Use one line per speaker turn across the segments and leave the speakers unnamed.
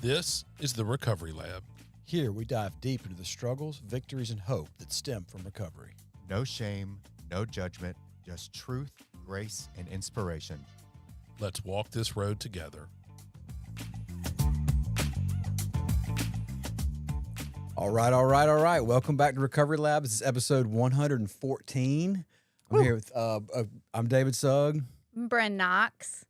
This is the Recovery Lab.
Here we dive deep into the struggles, victories, and hope that stem from recovery.
No shame, no judgment, just truth, grace, and inspiration.
Let's walk this road together.
All right. Welcome back to Recovery Lab. This is episode 114. I'm here with, I'm David Sugg.
Brynn Knox.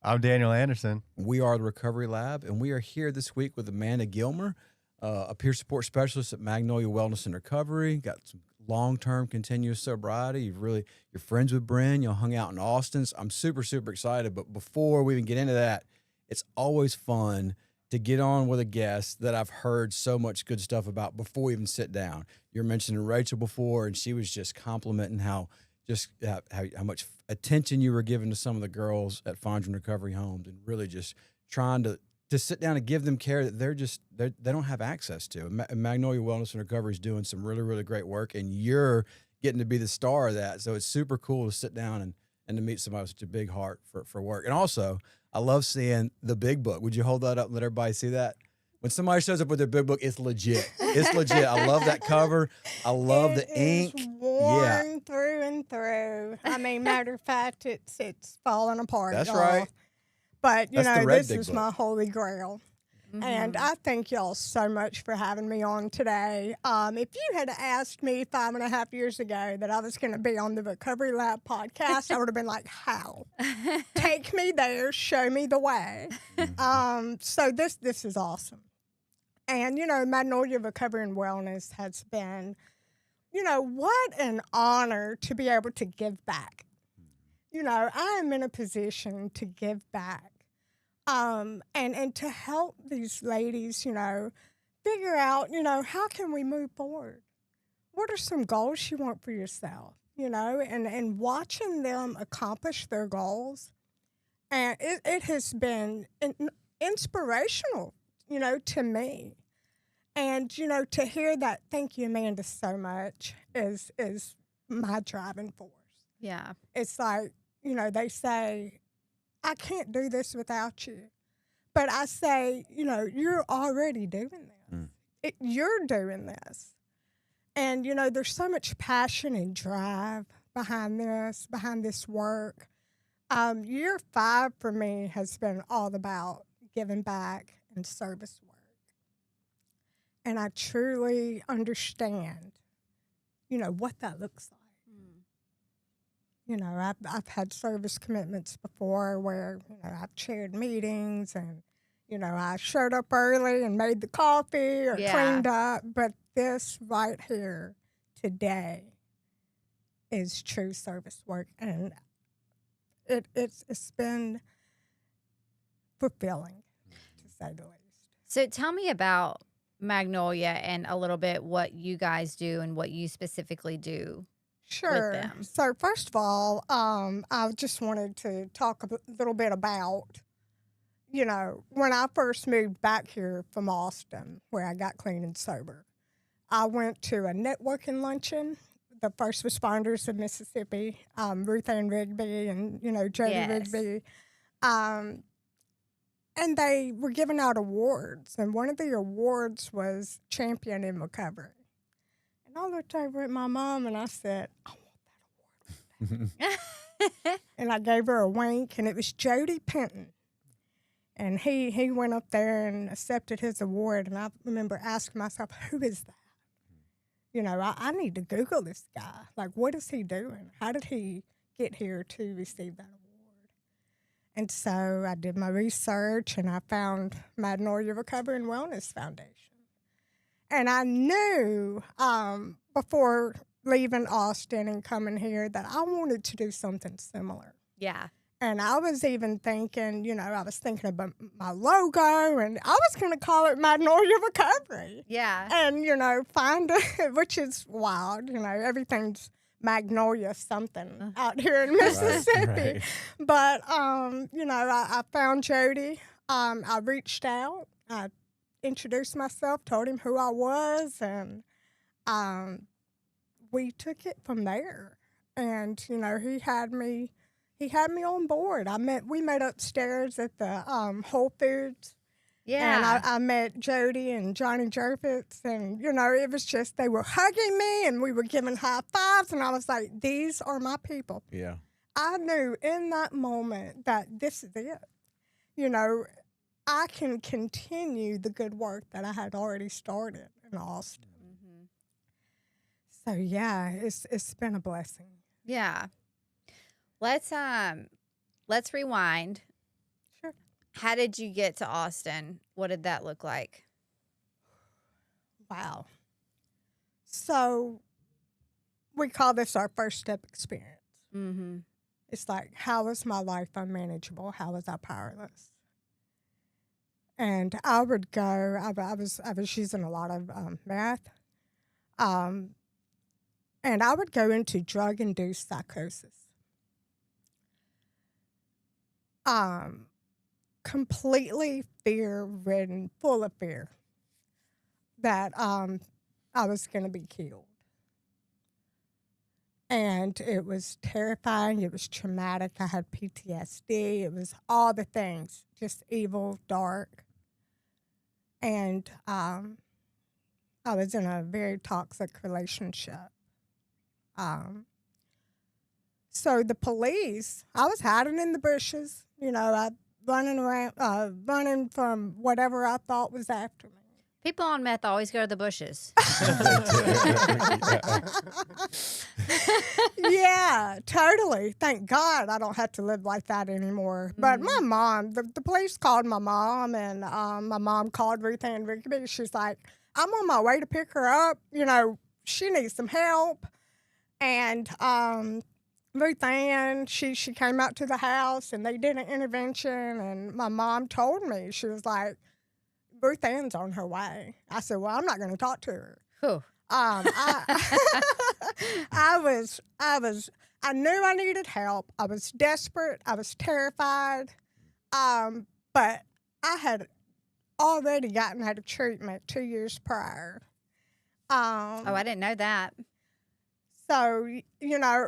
I'm Daniel Anderson.
We are the Recovery Lab, and we are here this week with Amanda Gilmer, a peer support specialist at Magnolia Wellness and Recovery. Got some long-term continuous sobriety. You're friends with Brynn. You hung out in Austin. So I'm super excited. But before we even get into that, it's always fun to get on with a guest that I've heard so much good stuff about before we even sit down. You were mentioning Rachel before, and she was just complimenting how much attention you were giving to some of the girls at Fondren Recovery Homes, and really just trying to sit down and give them care that they don't have access to. Magnolia Wellness and Recovery is doing some really great work, and you're getting to be the star of that. So it's super cool to sit down and to meet somebody with such a big heart for work. And also, I love seeing the big book. Would you hold that up and let everybody see that? When somebody shows up with their big book, it's legit. It's legit. I love that cover. I love the ink.
Worn through and through. I mean, matter of fact, it's falling apart.
That's
y'all.
right.
But, this
big
is
book.
my holy grail.
Mm-hmm.
And I thank y'all so much for having me on today. If you had asked me 5.5 years ago that I was going to be on the Recovery Lab podcast, I would have been like, how? Take me there, show me the way. So this is awesome. And, Magnolia Recovery and Wellness has been, what an honor to be able to give back. I am in a position to give back. And to help these ladies, figure out, how can we move forward? What are some goals you want for yourself, and watching them accomplish their goals. And it has been inspirational, to me. And, to hear that, thank you, Amanda, so much, is my driving force.
Yeah.
It's like, they say, I can't do this without you. But I say, you're already doing this. You're doing this. And, there's so much passion and drive behind this work. Year 5 for me has been all about giving back and service work. And I truly understand, what that looks like. I've had service commitments before where, I've chaired meetings and, I showed up early and made the coffee or cleaned up. But this right here today is true service work. And it's been fulfilling, to say the least.
So tell me about Magnolia and a little bit what you guys do and what you specifically do.
Sure.
With them.
So first of all, I just wanted to talk a little bit about, when I first moved back here from Austin, where I got clean and sober, I went to a networking luncheon, the first responders of Mississippi, Ruth Ann Rigby and, Jody Rigby. And they were giving out awards, and one of the awards was Champion in Recovery. I looked over at my mom and I said, I want that award. And I gave her a wink, and it was Jody Penton. And he went up there and accepted his award. And I remember asking myself, who is that? I need to Google this guy. Like, what is he doing? How did he get here to receive that award? And so I did my research, and I found Magnolia Recovery and Wellness Foundation. And I knew before leaving Austin and coming here that I wanted to do something similar.
Yeah.
And I was even thinking, I was thinking about my logo, and I was going to call it Magnolia Recovery.
Yeah.
And, find it, which is wild. Everything's Magnolia something out here in Mississippi.
Right.
But, I found Jody. I reached out. I introduced myself, told him who I was, and we took it from there. And, he had me on board. We met upstairs at the Whole Foods,
Yeah.
And I met Jody and Johnny Jerfitz, and, it was just, they were hugging me, and we were giving high fives, and I was like, these are my people.
Yeah.
I knew in that moment that this is it. I can continue the good work that I had already started in Austin.
Mm-hmm.
So, yeah, it's been a blessing.
Yeah. Let's rewind.
Sure.
How did you get to Austin? What did that look like?
Wow. So we call this our first step experience.
Mm-hmm.
It's like, how was my life unmanageable? How was I powerless? And I would go, I was using a lot of meth. And I would go into drug-induced psychosis. Completely fear-ridden, full of fear that I was going to be killed. And it was terrifying. It was traumatic. I had PTSD. It was all the things, just evil, dark. And I was in a very toxic relationship. So the police, I was hiding in the bushes, running around, running from whatever I thought was after me.
People on meth always go to the bushes.
Yeah, totally. Thank God I don't have to live like that anymore. But my mom, the police called my mom, and my mom called Ruth Ann Rigby. She's like, I'm on my way to pick her up. She needs some help. And Ruth Ann, she came out to the house, and they did an intervention. And my mom told me, she was like, Ruth Ann's on her way. I said, well, I'm not going to talk to her.
Whew.
I knew I needed help. I was desperate. I was terrified. But I had already gotten out of treatment 2 years prior.
I didn't know that.
So,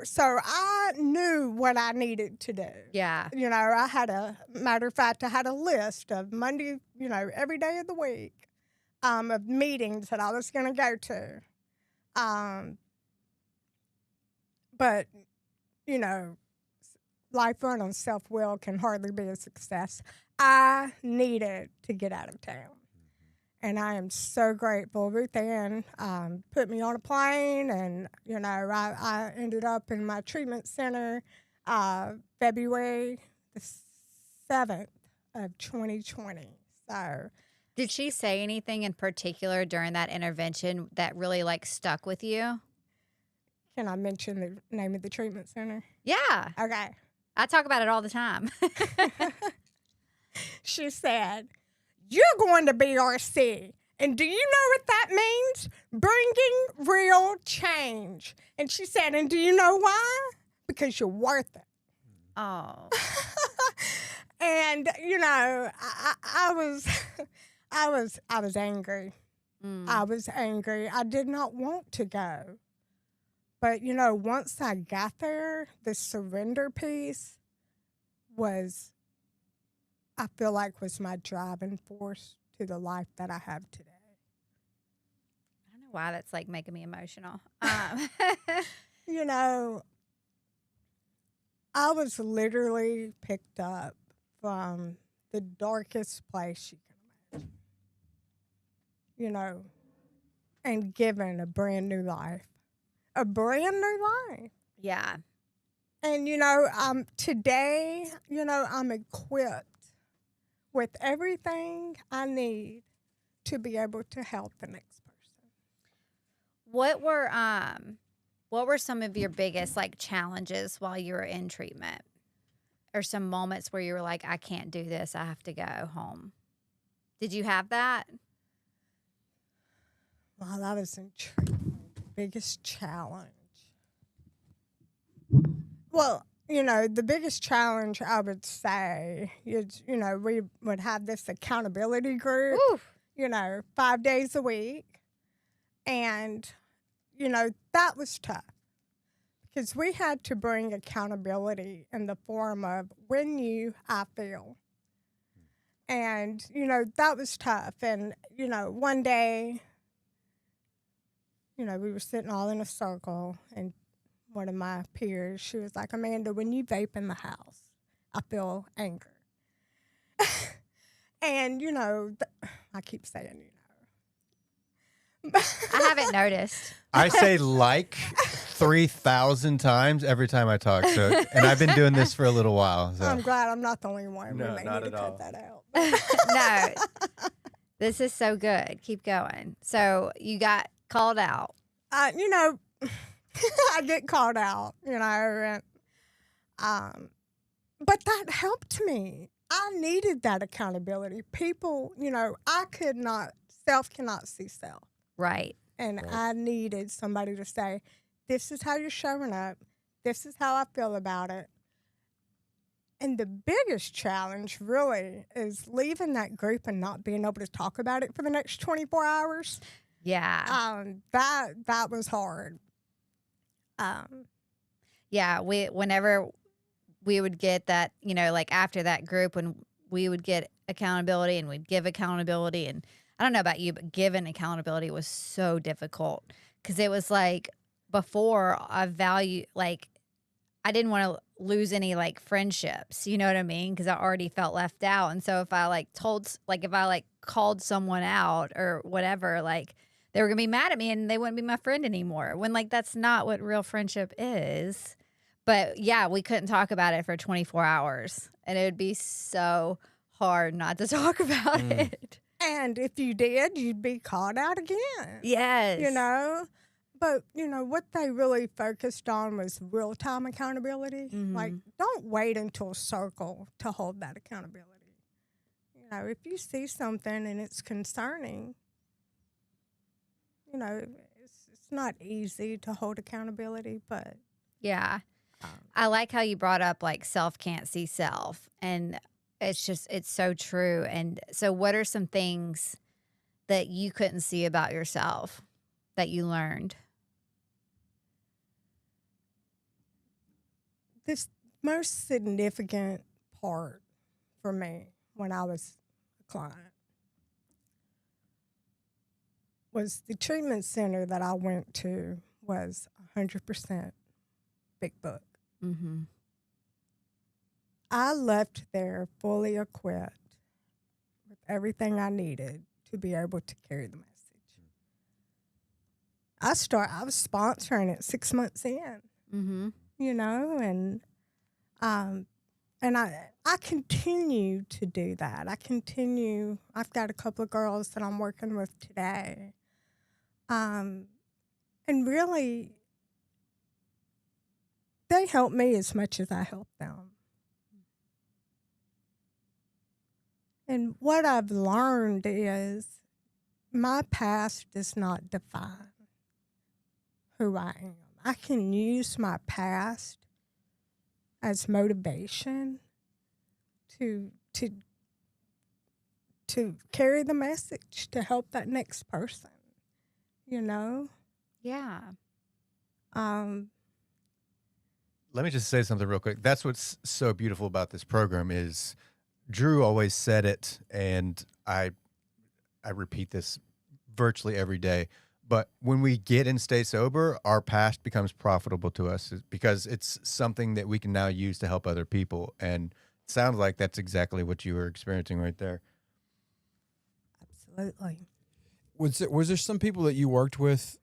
so I knew what I needed to do.
Yeah.
I had matter of fact, I had a list of Monday, every day of the week, of meetings that I was going to go to. But, life run on self-will can hardly be a success. I needed to get out of town. And I am so grateful. Ruth Ann put me on a plane, and, I ended up in my treatment center February the 7th of 2020. So,
did she say anything in particular during that intervention that really, stuck with you?
Can I mention the name of the treatment center?
Yeah.
Okay.
I talk about it all the time.
She said, you're going to BRC. And do you know what that means? Bringing real change. And she said, and do you know why? Because you're worth it.
Oh.
And, I was angry. I was angry. I did not want to go. But, once I got there, the surrender piece was, I feel like, was my driving force to the life that I have today.
I don't know why that's making me emotional.
I was literally picked up from the darkest place you can imagine. And given a brand new life. A brand new life.
Yeah.
And, today, I'm equipped with everything I need to be able to help the next person.
What were some of your biggest challenges while you were in treatment? Or some moments where you were like, I can't do this, I have to go home. Did you have that?
While I was in treatment, the biggest challenge. Well, the biggest challenge I would say is, we would have this accountability group,
Oof.
5 days a week. And, that was tough because we had to bring accountability in the form of when I fail. And, that was tough. And, one day, we were sitting all in a circle, and one of my peers, she was like, Amanda, when you vape in the house, I feel anger. And, I keep saying,
I haven't noticed.
I say like 3,000 times every time I talk. So, and I've been doing this for a little while. So.
I'm glad I'm not the only one.
No,
we may
not
need to
at all.
cut that out.
No, this is so good. Keep going. So you got called out.
I get called out, and, but that helped me. I needed that accountability. People, self cannot see self.
Right.
And
Right.
I needed somebody to say, this is how you're showing up. This is how I feel about it. And the biggest challenge really is leaving that group and not being able to talk about it for the next 24 hours.
Yeah.
That was hard.
Yeah. Whenever we would get that, like after that group, when we would get accountability and we'd give accountability, and I don't know about you, but giving accountability was so difficult because it was like before I didn't want to lose any like friendships, you know what I mean? Because I already felt left out. And so if I called someone out or whatever, like they were gonna be mad at me and they wouldn't be my friend anymore, when like that's not what real friendship is. But yeah, we couldn't talk about it for 24 hours, and it would be so hard not to talk about it.
And if you did, you'd be called out again.
Yes.
But, what they really focused on was real-time accountability. Like, don't wait until circle to hold that accountability. If you see something and it's concerning, it's not easy to hold accountability, but...
Yeah. I like how you brought up like self can't see self, and it's so true. And so what are some things that you couldn't see about yourself that you learned?
This most significant part for me when I was a client was the treatment center that I went to was 100% big book.
Mm-hmm.
I left there fully equipped with everything I needed to be able to carry the message. I was sponsoring it 6 months in,
Mm-hmm.
and I continue to do that. I've got a couple of girls that I'm working with today. And really, they help me as much as I help them. And what I've learned is my past does not define who I am. I can use my past as motivation to carry the message, to help that next person,
Yeah.
Let me just say something real quick. That's what's so beautiful about this program is Drew always said it, and I repeat this virtually every day. But when we get and stay sober, our past becomes profitable to us because it's something that we can now use to help other people. And it sounds like that's exactly what you were experiencing right there.
Absolutely.
Was there some people that you worked with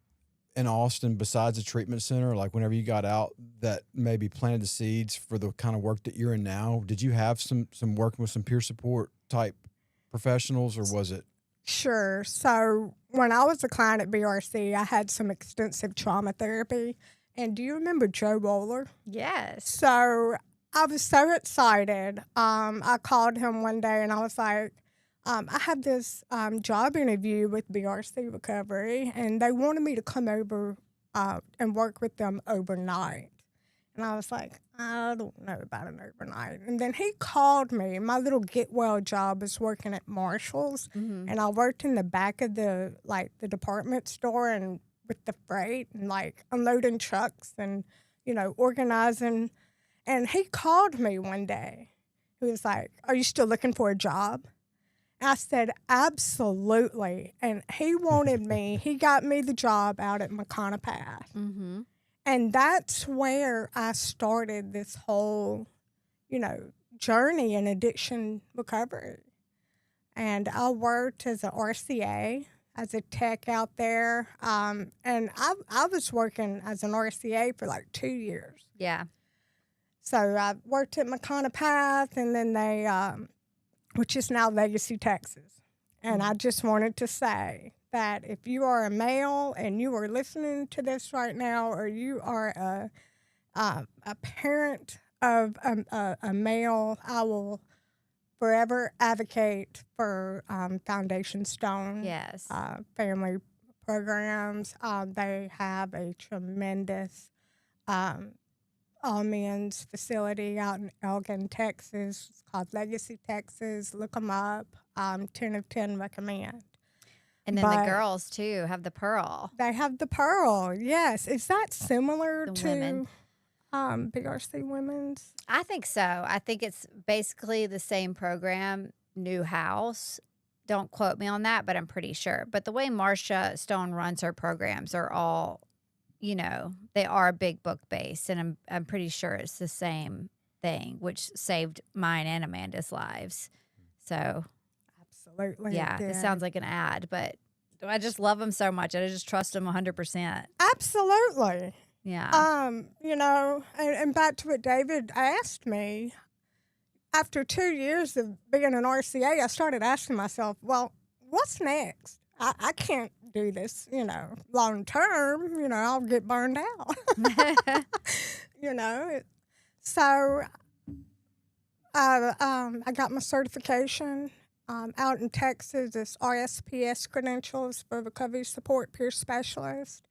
in Austin besides the treatment center, like whenever you got out, that maybe planted the seeds for the kind of work that you're in now? Did you have some working with some peer support type professionals, or was it?
Sure. So when I was a client at BRC, I had some extensive trauma therapy. And do you remember Joe Bowler?
Yes.
So I was so excited. I called him one day and I was like, I have this job interview with BRC Recovery, and they wanted me to come over and work with them overnight. And I was like, I don't know about an overnight. And then he called me. My little get well job was working at Marshall's,
Mm-hmm.
and I worked in the back of the department store and with the freight and unloading trucks and organizing. And he called me one day. He was like, "Are you still looking for a job?" I said, absolutely. And he wanted me, he got me the job out at McConnell Path.
Mm-hmm.
And that's where I started this whole, journey in addiction recovery. And I worked as an RCA, as a tech out there. And I was working as an RCA for like 2 years.
Yeah.
So I worked at McConnell Path, and then they, which is now Legacy, Texas. And I just wanted to say that if you are a male and you are listening to this right now, or you are a parent of a male, I will forever advocate for Foundation Stone
Yes.
family programs. They have a tremendous all men's facility out in Elgin, Texas. It's called Legacy, Texas. Look them up. 10 of 10 recommend.
And then the girls too have the Pearl.
They have the Pearl. Yes. Is that similar
The
to
women.
BRC Women's?
I think so. I think it's basically the same program, new house. Don't quote me on that, but I'm pretty sure. But the way Marcia Stone runs her programs are all, they are big book based, and I'm pretty sure it's the same thing, which saved mine and Amanda's lives. So
Absolutely.
yeah, it sounds like an ad, but I just love them so much. I just trust them 100%.
Absolutely.
Yeah.
And back to what David asked me, after 2 years of being an RCA, I started asking myself, well, what's next? I can't do this, long term. I'll get burned out. So I got my certification out in Texas as RSPS credentials for recovery support peer specialist.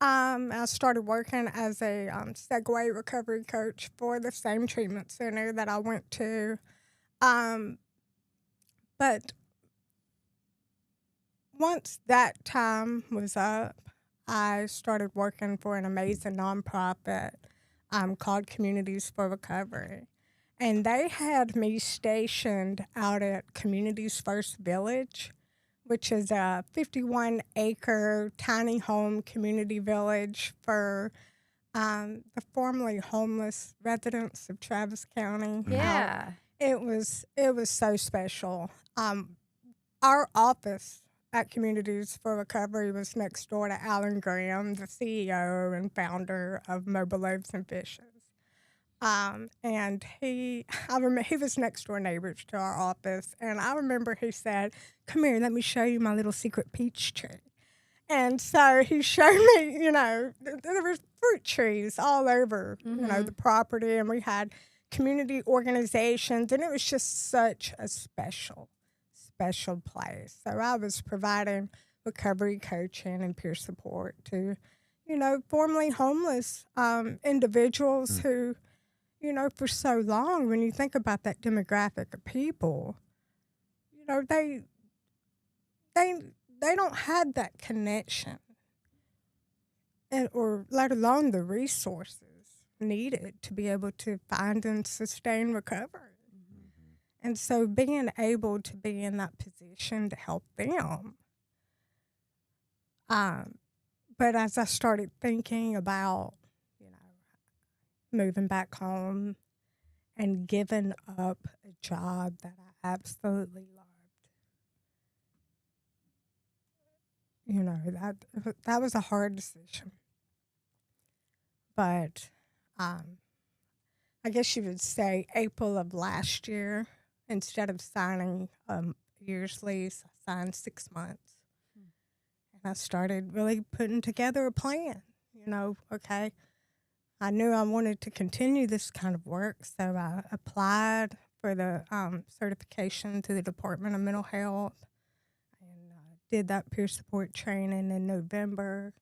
I started working as a Segway recovery coach for the same treatment center that I went to. But once that time was up, I started working for an amazing nonprofit called Communities for Recovery. And they had me stationed out at Communities First Village, which is a 51-acre tiny home community village for the formerly homeless residents of Travis County.
Yeah.
It was so special. Our office at Communities for Recovery was next door to Alan Graham, the CEO and founder of Mobile Loaves and Fishes. And I remember he was next door neighbors to our office, and I remember he said, "Come here, let me show you my little secret peach tree." And so he showed me, there were fruit trees all over, the property, and we had community organizations, and it was just such a special place. So I was providing recovery coaching and peer support to, formerly homeless individuals who, for so long, when you think about that demographic of people, they don't have that connection, or let alone the resources needed to be able to find and sustain recovery. And so being able to be in that position to help them. But as I started thinking about, moving back home and giving up a job that I absolutely loved, that was a hard decision. But I guess you would say April of last year, instead of signing a year's lease, I signed 6 months. And I started really putting together a plan. Okay, I knew I wanted to continue this kind of work, so I applied for the certification to the Department of Mental Health, and did that peer support training in November.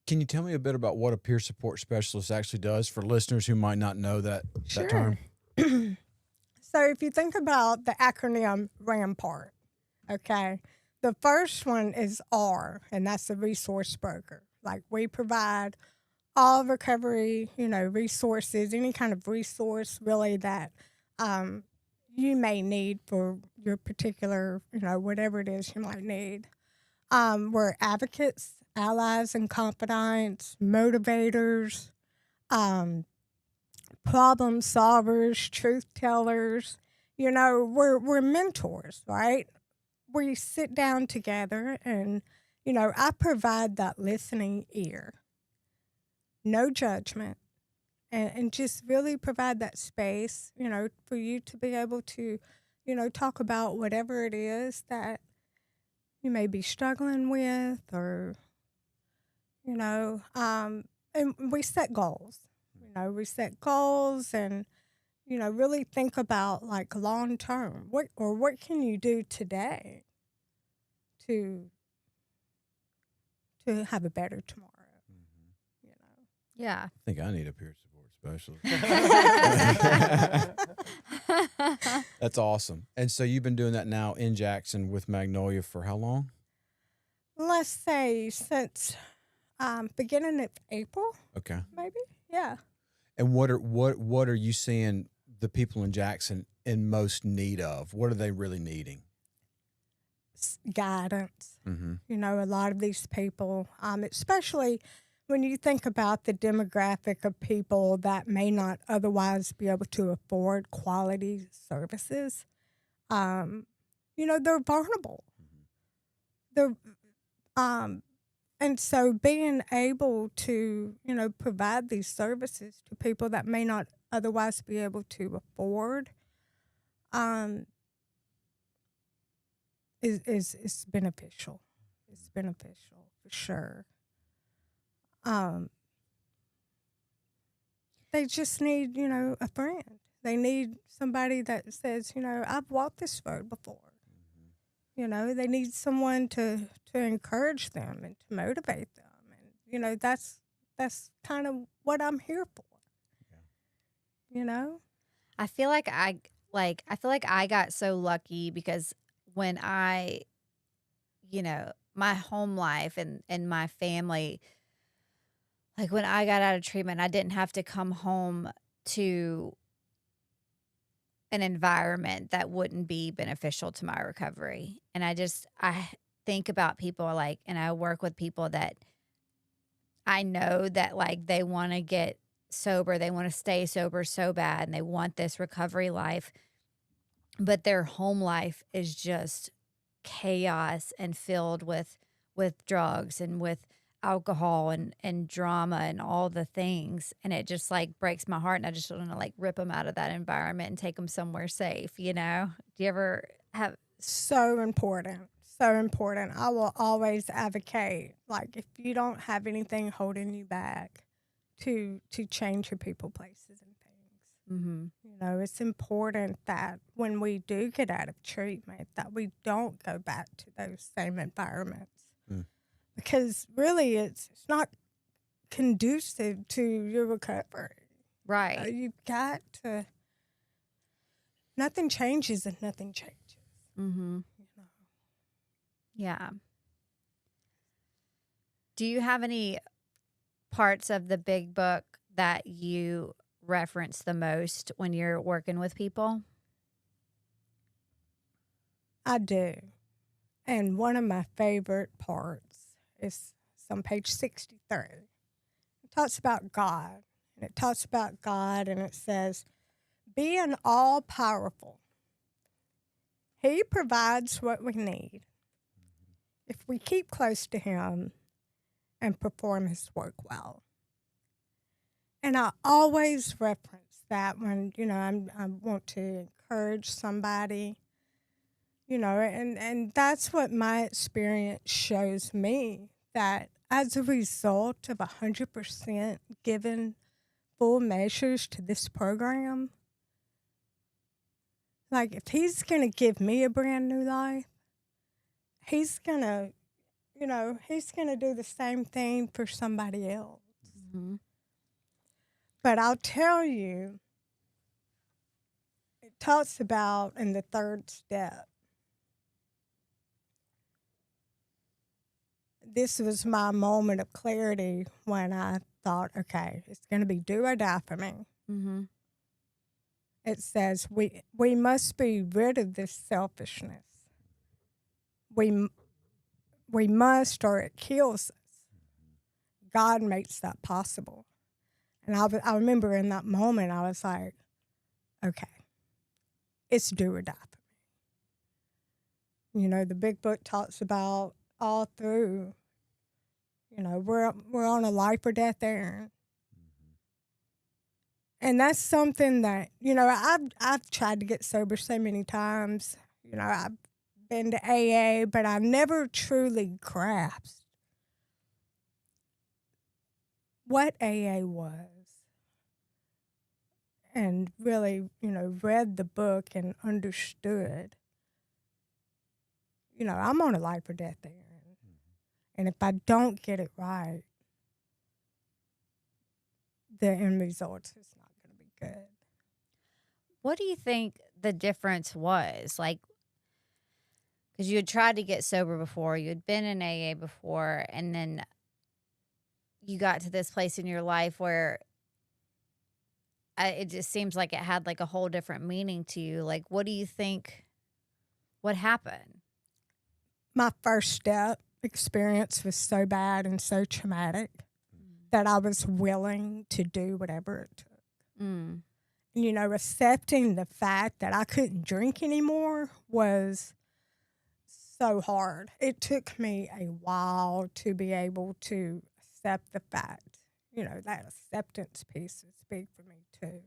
Can you tell me a bit about what a peer support specialist actually does for listeners who might not know that term?
So if you think about the acronym RAMPART, okay, the first one is R, and that's the resource broker. Like, we provide all recovery, resources, any kind of resource really that you may need for your particular, whatever it is you might need. We're advocates, allies, and confidants, motivators, problem solvers, truth tellers. We're mentors, right? We sit down together and, I provide that listening ear, no judgment, and just really provide that space, for you to be able to, talk about whatever it is that you may be struggling with, or, and we set goals. We set goals and, really think about like long term. What can you do today to have a better tomorrow?
Yeah.
I think I need a peer support specialist. That's awesome. And so you've been doing that now in Jackson with Magnolia for how long?
Let's say since beginning of April,
Okay.
maybe. Yeah.
And what are you seeing the people in Jackson in most need of? What are they really needing?
Guidance.
Mm-hmm.
A lot of these people, especially when you think about the demographic of people that may not otherwise be able to afford quality services, they're vulnerable. They're, and so being able to, provide these services to people that may not otherwise be able to afford, is beneficial. It's beneficial for sure. They just need, a friend. They need somebody that says, I've walked this road before. They need someone to encourage them and to motivate them. And, that's kind of what I'm here for. Yeah.
I feel like I got so lucky because when I, my home life and my family, like when I got out of treatment, I didn't have to come home to an environment that wouldn't be beneficial to my recovery. And I think about people and I work with people that I know that they want to get sober, they want to stay sober so bad, and they want this recovery life, but their home life is just chaos and filled with drugs and with alcohol and drama and all the things. And it just breaks my heart. And I just want to rip them out of that environment and take them somewhere safe. Do you ever have?
So important. So important. I will always advocate, if you don't have anything holding you back, to change your people, places, and things.
Mm-hmm.
It's important that when we do get out of treatment, that we don't go back to those same environments. Because really, it's not conducive to your recovery.
Right.
You've got to. Nothing changes if nothing changes.
Mm-hmm. Yeah. Do you have any parts of the big book that you reference the most when you're working with people?
I do. And one of my favorite parts is on page 63. It talks about God. And it talks about God and it says, being all powerful, He provides what we need if we keep close to Him and perform His work well. And I always reference that when, I want to encourage somebody, and that's what my experience shows me, that as a result of 100% given full measures to this program, if He's going to give me a brand new life, He's going to, He's going to do the same thing for somebody else.
Mm-hmm.
But I'll tell you, it talks about in the third step, this was my moment of clarity when I thought, okay, it's going to be do or die for me.
Mm-hmm.
It says we must be rid of this selfishness. We must, or it kills us. God makes that possible. And I remember in that moment, I was like, okay, it's do or die for me. You know, the big book talks about all through, you know, we're on a life or death errand. And that's something that, you know, I've tried to get sober so many times. You know, I've been to AA, but I never truly grasped what AA was. And really, you know, read the book and understood, you know, I'm on a life or death errand. And if I don't get it right, the end result is not going to be good.
What do you think the difference was? Like, because you had tried to get sober before, you had been in AA before, and then you got to this place in your life where it just seems like it had like a whole different meaning to you. Like, what do you think? What happened?
My first step experience was so bad and so traumatic that I was willing to do whatever it took.
Mm.
You know, accepting the fact that I couldn't drink anymore was so hard. It took me a while to be able to accept the fact. You know, that acceptance piece is big for me too.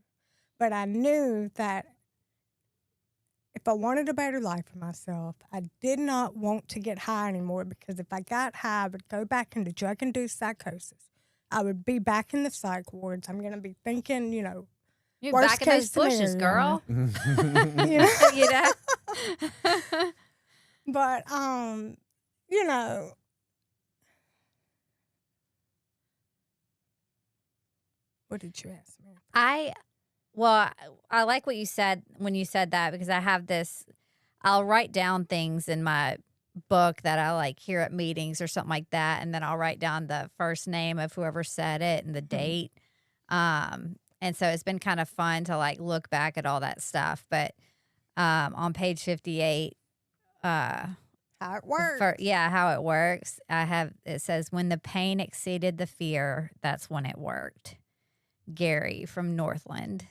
But I knew that if I wanted a better life for myself, I did not want to get high anymore, because if I got high, I would go back into drug-induced psychosis. I would be back in the psych wards. I'm going to be thinking, you know,
You're
worst
back in those
case
bushes,
scenario.
girl.
You know?
You know?
But, you know, what did you ask me?
I like what you said when you said that, because I have this, I'll write down things in my book that I like hear at meetings or something like that. And then I'll write down the first name of whoever said it and the date. And so it's been kind of fun to like look back at all that stuff. But on page 58,
How it works.
how it works, it says, when the pain exceeded the fear, that's when it worked. Gary from Northland,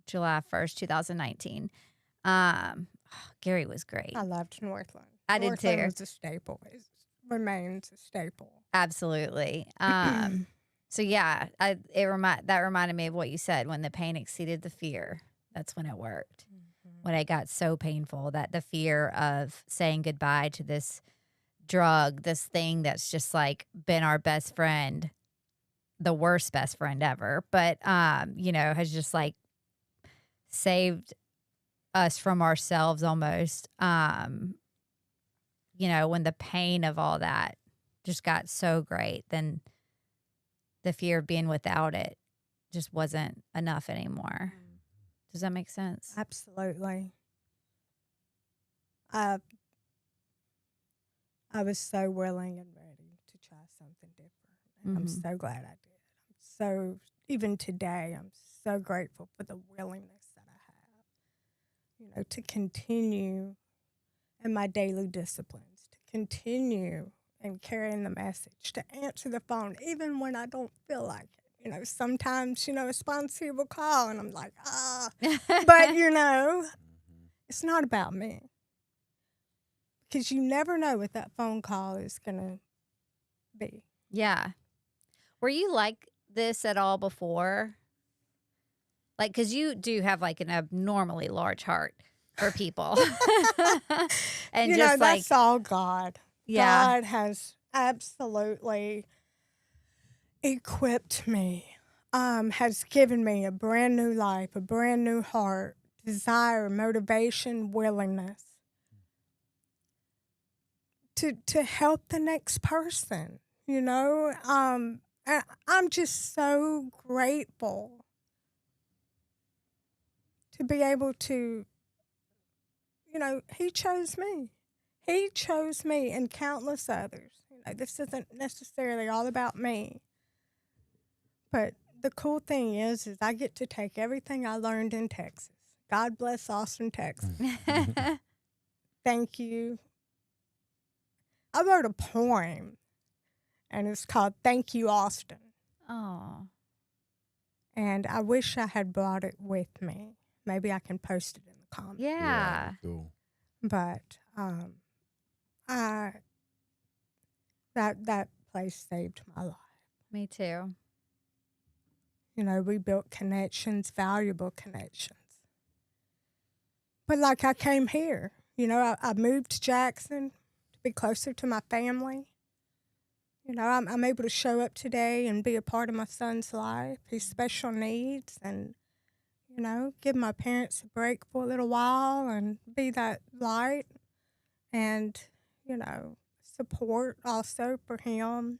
July 1st, 2019. Gary was great.
I loved Northland.
I did
Northland
too.
was a staple. It remains a staple.
Absolutely. So yeah, that reminded me of what you said. When the pain exceeded the fear, that's when it worked. When it got so painful that the fear of saying goodbye to this drug, this thing that's just like been our best friend, the worst best friend ever, but you know, has just like saved us from ourselves almost. You know, when the pain of all that just got so great, then the fear of being without it just wasn't enough anymore. Does that make sense?
Absolutely. I was so willing and ready to try something different. And I'm so glad I did. So even today, I'm so grateful for the willingness that I have, you know, to continue in my daily disciplines, to continue and carrying the message, to answer the phone, even when I don't feel like it. You know, sometimes, you know, a sponsor will call and I'm like, but, you know, it's not about me. Because you never know what that phone call is going to be.
Yeah. Were you like this at all before? Like, because you do have like an abnormally large heart for people. And
you
just
know,
like,
that's all God.
yeah.
God has absolutely equipped me, has given me a brand new life, a brand new heart, desire, motivation, willingness to help the next person, you know? And I'm just so grateful to be able to, you know, he chose me. He chose me and countless others. You know, this isn't necessarily all about me. But the cool thing is I get to take everything I learned in Texas. God bless Austin, Texas. Thank you. I wrote a poem, and it's called Thank You, Austin.
Oh,
And I wish I had brought it with me. Maybe I can post it in the comments.
yeah.
Cool.
But that place saved my life.
Me too.
You know, we built connections, valuable connections. But like I came here, you know, I moved to Jackson to be closer to my family. You know, I'm able to show up today and be a part of my son's life, his special needs, and, you know, give my parents a break for a little while and be that light and, you know, support also for him.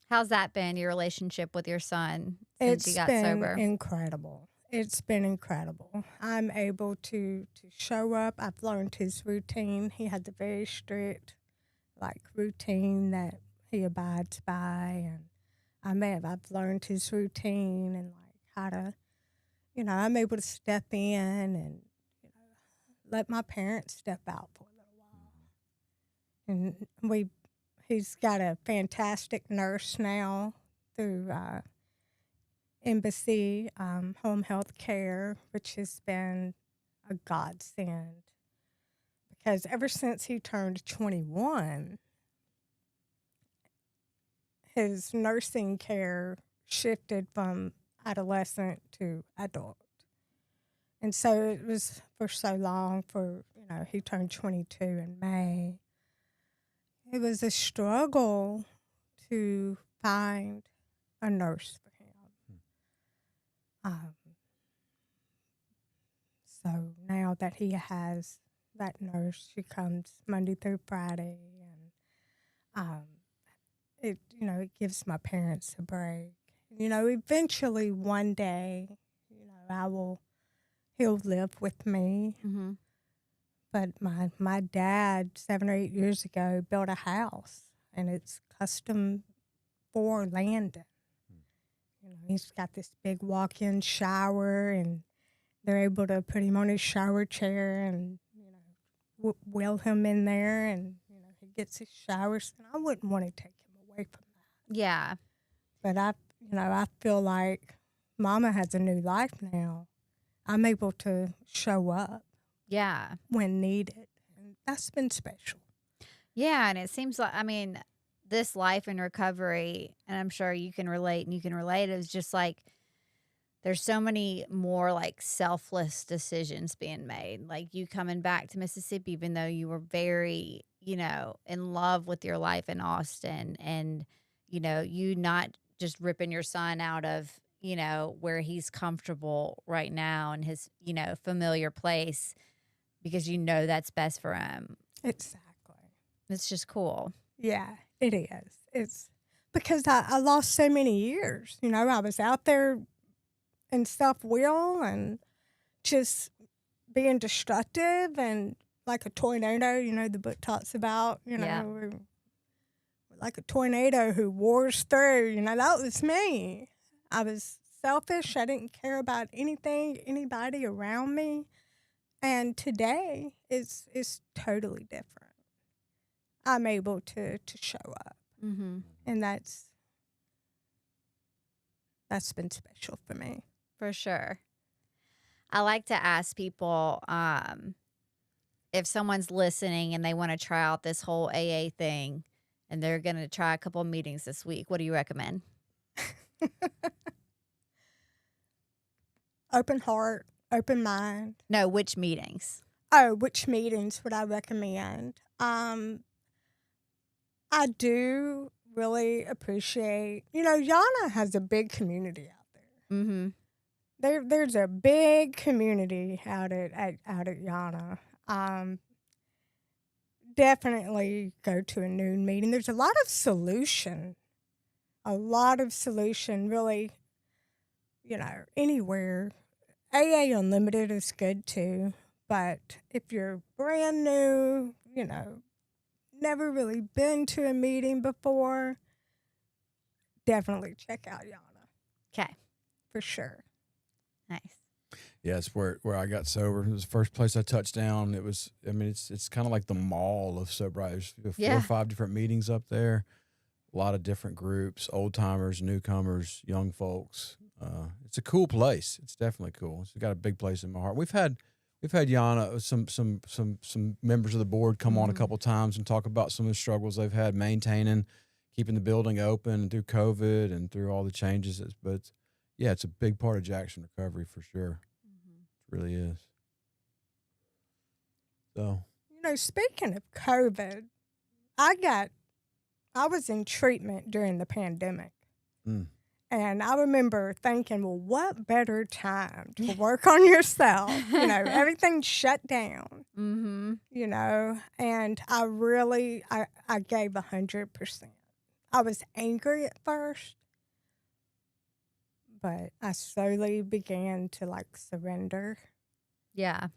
How's that been, your relationship with your son since you
It's
got
been
sober?
incredible. It's been incredible. I'm able to show up. I've learned his routine. He has a very strict, like, routine that he abides by, and I've learned his routine and like how to, you know, I'm able to step in and, you know, let my parents step out for a little while. And he's got a fantastic nurse now through Embassy Home Health Care, which has been a godsend because ever since he turned 21, his nursing care shifted from adolescent to adult. And so it was for so long you know, he turned 22 in May. It was a struggle to find a nurse for him. So now that he has that nurse, she comes Monday through Friday, and it, you know, it gives my parents a break. You know, eventually one day, you know, he'll live with me.
Mm-hmm.
But my dad, 7 or 8 years ago, built a house, and it's custom for Landon. You know, he's got this big walk-in shower, and they're able to put him on his shower chair and, you know, wheel him in there, and, you know, he gets his showers. And I wouldn't want to take him away from that.
Yeah.
But I feel like Mama has a new life now. I'm able to show up
Yeah.
when needed, and that's been special.
Yeah. And it seems like, I mean, this life in recovery, and I'm sure you can relate is just like there's so many more like selfless decisions being made. Like you coming back to Mississippi, even though you were very, you know, in love with your life in Austin, and, you know, you not just ripping your son out of, you know, where he's comfortable right now in his, you know, familiar place because you know that's best for him.
Exactly.
It's just cool.
Yeah, it is. It's because I lost so many years. You know, I was out there in self-will and just being destructive and like a tornado, you know, the book talks about, you know,
Yeah.
we're like a tornado who wars through, you know, that was me. I was selfish. I didn't care about anybody around me. And today it's totally different. I'm able to show up.
Mm-hmm.
And that's been special for me.
For sure. I like to ask people if someone's listening and they want to try out this whole AA thing and they're going to try a couple meetings this week, what do you recommend?
Open heart, open mind.
No, which meetings?
Oh, which meetings would I recommend? I do really appreciate, you know, Yana has a big community out there.
Mm-hmm.
There's a big community out at Yana. Definitely go to a noon meeting. There's a lot of solution, really, you know, anywhere. AA Unlimited is good too, but if you're brand new, you know, never really been to a meeting before, definitely check out Yana.
Okay.
for sure.
Nice.
Yeah, it's where I got sober. It was the first place I touched down. It was, I mean, it's kind of like the mall of sobriety. There's 4
Yeah.
or 5 different meetings up there. A lot of different groups, old timers, newcomers, young folks. It's a cool place. It's definitely cool. It's got a big place in my heart. We've had Yana, some members of the board come on a couple times and talk about some of the struggles they've had maintaining, keeping the building open through COVID and through all the changes. But yeah, it's a big part of Jackson recovery for sure. It really is. So,
You know, speaking of COVID, I was in treatment during the pandemic.
Mm.
And I remember thinking, well, what better time to work on yourself? You know, everything's shut down, you know, and I gave 100%. I was angry at first, but I slowly began to like surrender.
Yeah.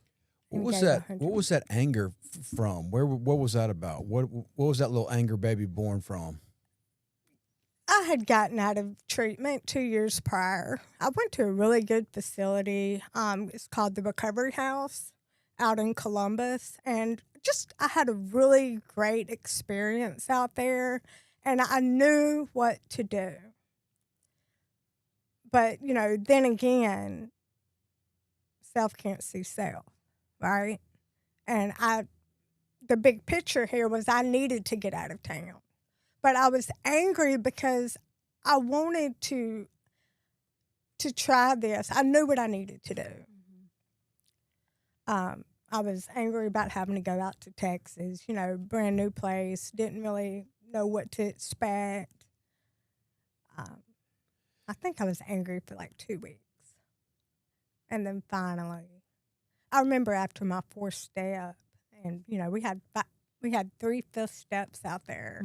what was
gave
that?
100%.
What was that anger from? What was that about? What was that little anger baby born from?
I had gotten out of treatment 2 years prior. I went to a really good facility. It's called the Recovery House out in Columbus. And I had a really great experience out there. And I knew what to do. But, you know, then again, self can't see self, right? And the big picture here was I needed to get out of town. But I was angry because I wanted to try this. I knew what I needed to do. I was angry about having to go out to Texas, you know, brand new place, didn't really know what to expect. I think I was angry for like 2 weeks. And then finally, I remember after my 4th step, and, you know, we had 3 5th steps out there.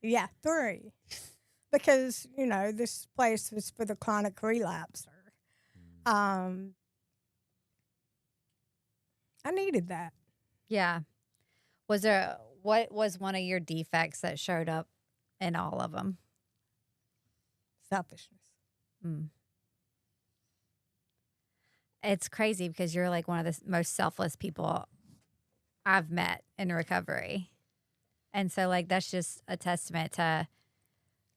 Yeah, 3. Because, you know, this place was for the chronic relapser. I needed that.
Yeah. What was one of your defects that showed up in all of them?
Selfishness.
It's crazy because you're like one of the most selfless people I've met in recovery. And so, like, that's just a testament to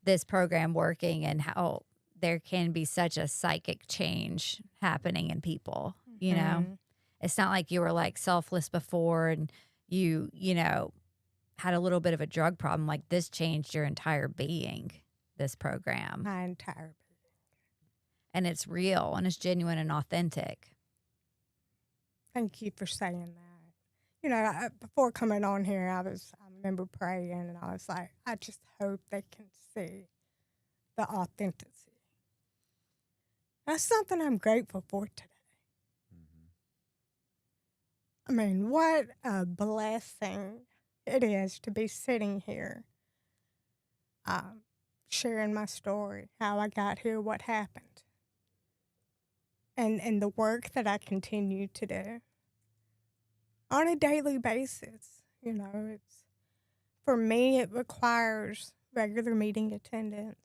this program working and how there can be such a psychic change happening in people, you know? It's not like you were, like, selfless before and you know, had a little bit of a drug problem. Like, this changed your entire being, this program.
My entire being.
And it's real and it's genuine and authentic.
Thank you for saying that. You know, before coming on here, I remember praying, and I was like, I just hope they can see the authenticity. That's something I'm grateful for today. I mean, what a blessing it is to be sitting here, sharing my story, how I got here, what happened, and the work that I continue to do on a daily basis. You know, for me, it requires regular meeting attendance.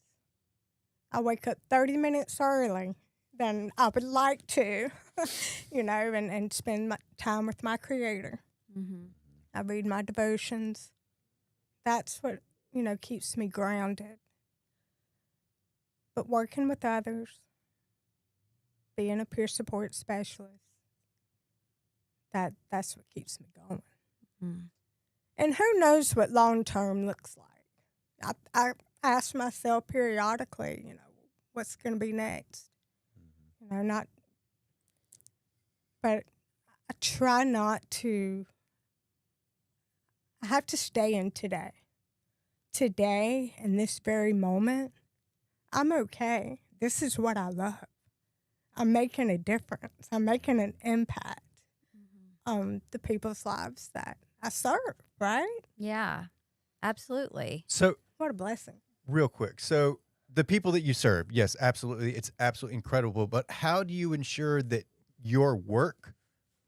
I wake up 30 minutes early than I would like to, you know, and spend my time with my Creator. I read my devotions. That's what, you know, keeps me grounded. But working with others, being a peer support specialist, that's what keeps me going. And who knows what long-term looks like. I ask myself periodically, you know, what's going to be next? You know, but I try not to, I have to stay in today. Today, in this very moment, I'm okay. This is what I love. I'm making a difference. I'm making an impact on the people's lives that I serve, right?
Yeah, absolutely.
So,
What a blessing.
real quick. So, the people that you serve, yes, absolutely. It's absolutely incredible. But how do you ensure that your work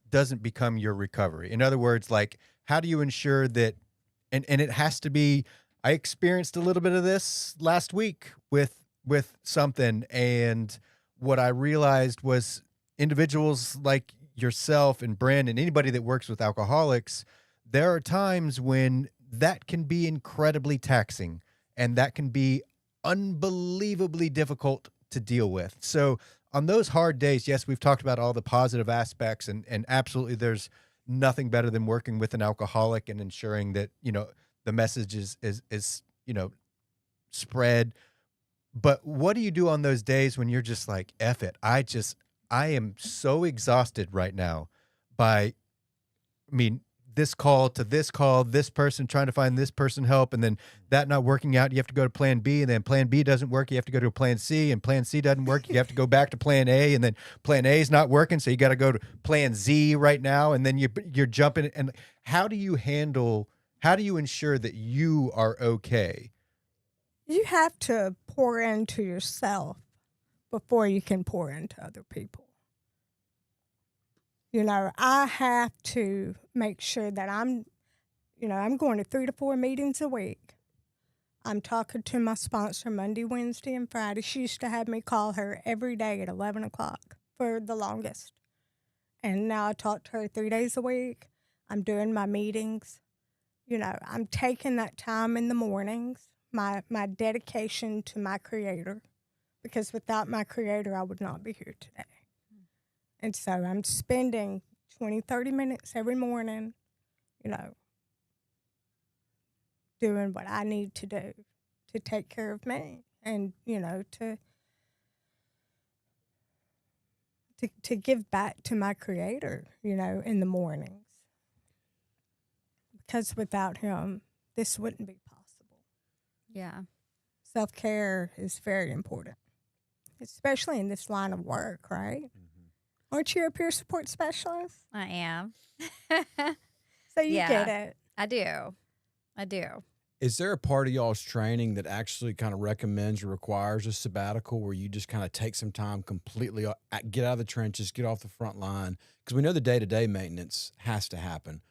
doesn't become your recovery? In other words, like, how do you ensure that, and it has to be I experienced a little bit of this last week with something, and what I realized was individuals like yourself and Brynn and anybody that works with alcoholics, there are times when that can be incredibly taxing and that can be unbelievably difficult to deal with. So on those hard days, yes, we've talked about all the positive aspects, and absolutely there's nothing better than working with an alcoholic and ensuring that, the message is spread. But what do you do on those days when you're just like, F it? I am so exhausted right now by, this call to this call, this person trying to find this person help, and then that not working out, you have to go to plan B, and then plan B doesn't work, you have to go to plan C, and plan C doesn't work, you have to go back to plan A, and then plan A is not working, so you got to go to plan Z right now, and then you're jumping. And how do you ensure that you are okay?
You have to pour into yourself before you can pour into other people. I have to make sure that I'm going to 3 to 4 meetings a week. I'm talking to my sponsor Monday, Wednesday, and Friday. She used to have me call her every day at 11 o'clock for the longest. And now I talk to her 3 days a week. I'm doing my meetings. I'm taking that time in the mornings, my dedication to my Creator, because without my Creator, I would not be here today. And so I'm spending 20, 30 minutes every morning, doing what I need to do to take care of me and, to give back to my Creator, in the mornings. Because without Him, this wouldn't be possible.
Yeah.
Self-care is very important, especially in this line of work, right? Mm-hmm. Aren't you a peer support specialist?
I am.
So you get it.
I do.
Is there a part of y'all's training that actually kind of recommends or requires a sabbatical where you just kind of take some time completely, get out of the trenches, get off the front line? Because we know the day-to-day maintenance has to happen.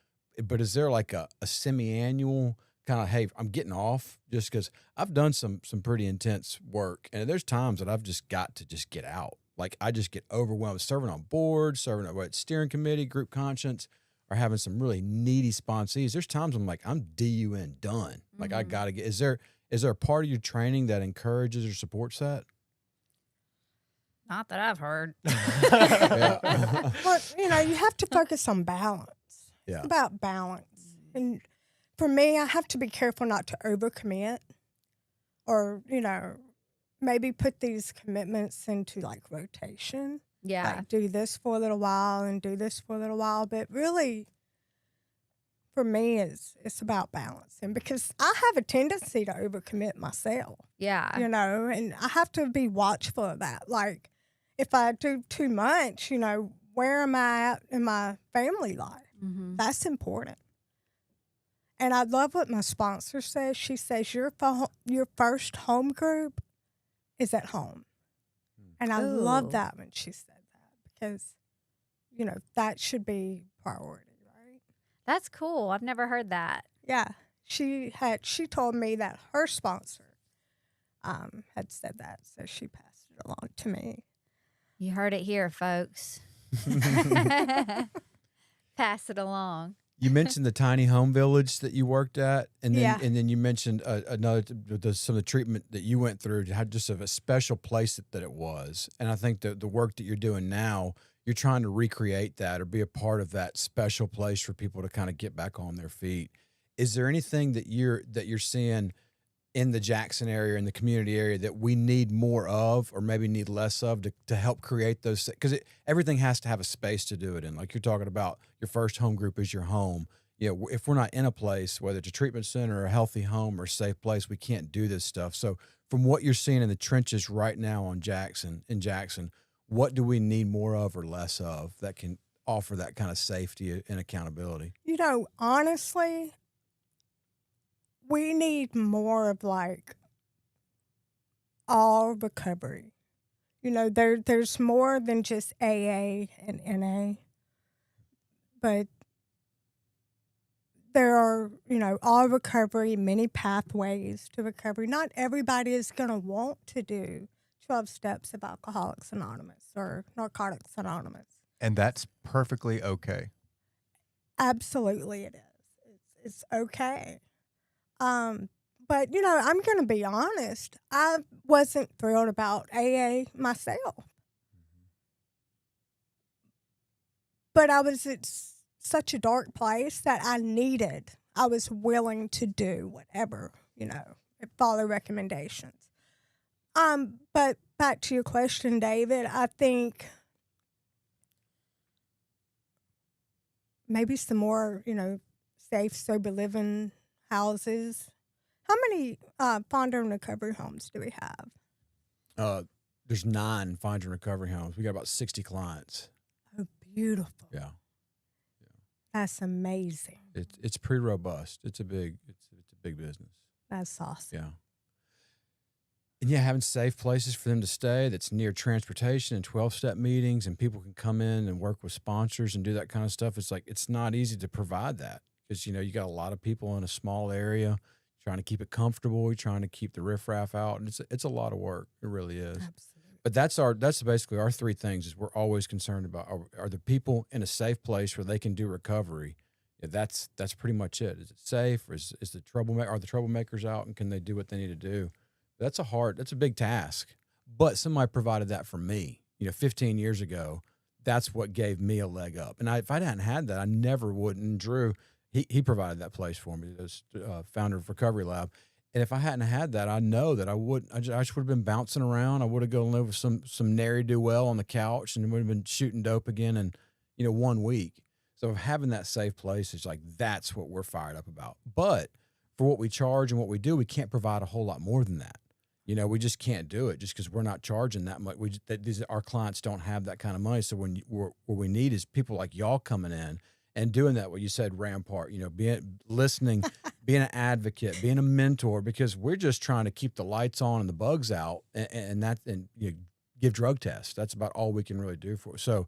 But is there like a semi-annual kind of, hey, I'm getting off, just because I've done some pretty intense work, and there's times that I've just got to just get out. Like I just get overwhelmed serving on boards, serving at steering committee, group conscience, or having some really needy sponsees. There's times I'm like, I'm DUN done. Like I got to get, is there a part of your training that encourages or supports that?
Not that I've heard.
But, you have to focus on balance.
Yeah.
It's about balance. And for me, I have to be careful not to overcommit or, maybe put these commitments into like rotation.
Yeah.
Like do this for a little while and do this for a little while. But really, for me, it's about balancing because I have a tendency to overcommit myself.
Yeah.
And I have to be watchful of that. Like if I do too much, where am I at in my family life? Mm-hmm. That's important. And I love what my sponsor says. She says your first home group is at home. And I love that when she said that because, that should be priority, right?
That's cool. I've never heard that.
Yeah. She told me that her sponsor had said that, so she passed it along to me.
You heard it here, folks. Pass it along.
You mentioned the tiny home village that you worked at, and then you mentioned some of the treatment that you went through, had just a special place that it was. And I think the work that you're doing now, you're trying to recreate that or be a part of that special place for people to kind of get back on their feet. Is there anything that you're seeing in the Jackson area, in the community area, that we need more of or maybe need less of to help create those? Because everything has to have a space to do it in. Like you're talking about, your first home group is your home. If we're not in a place, whether it's a treatment center or a healthy home or a safe place, we can't do this stuff. So from what you're seeing in the trenches right now in Jackson, what do we need more of or less of that can offer that kind of safety and accountability?
Honestly, we need more of like all recovery. There's more than just AA and NA, but there are, all recovery, many pathways to recovery. Not everybody is going to want to do 12 steps of Alcoholics Anonymous or Narcotics Anonymous.
And that's perfectly okay.
Absolutely it is. It's okay. But, I'm going to be honest. I wasn't thrilled about AA myself. But I was at such a dark place that I was willing to do whatever, follow recommendations. But back to your question, David, I think maybe some more, safe, sober living houses. How many Find and Recovery homes do we have?
There's 9 Find and Recovery homes. We got about 60 clients.
Oh, beautiful.
Yeah.
That's amazing.
It's pretty robust. It's a big business.
That's awesome.
Yeah. And yeah, having safe places for them to stay that's near transportation and 12-step meetings, and people can come in and work with sponsors and do that kind of stuff. It's like, it's not easy to provide that because, you got a lot of people in a small area trying to keep it comfortable. You're trying to keep the riffraff out. And it's a lot of work. It really is.
Absolutely.
But that's basically our 3 things is we're always concerned about are the people in a safe place where they can do recovery. Yeah, that's pretty much it. Is it safe? Or is the are the troublemakers out and can they do what they need to do? That's a big task, but somebody provided that for me, 15 years ago. That's what gave me a leg up. And if I hadn't had that, I never would. And Drew, he provided that place for me as founder of Recovery Lab. And if I hadn't had that, I know that I just would have been bouncing around. I would have gone live with some ne'er-do-well on the couch and would have been shooting dope again in, 1 week. So having that safe place is like, that's what we're fired up about. But for what we charge and what we do, we can't provide a whole lot more than that. We just can't do it just because we're not charging that much. Our clients don't have that kind of money. So what we need is people like y'all coming in and doing that, what you said, Rampart, listening, being an advocate, being a mentor, because we're just trying to keep the lights on and the bugs out and give drug tests. That's about all we can really do for it. So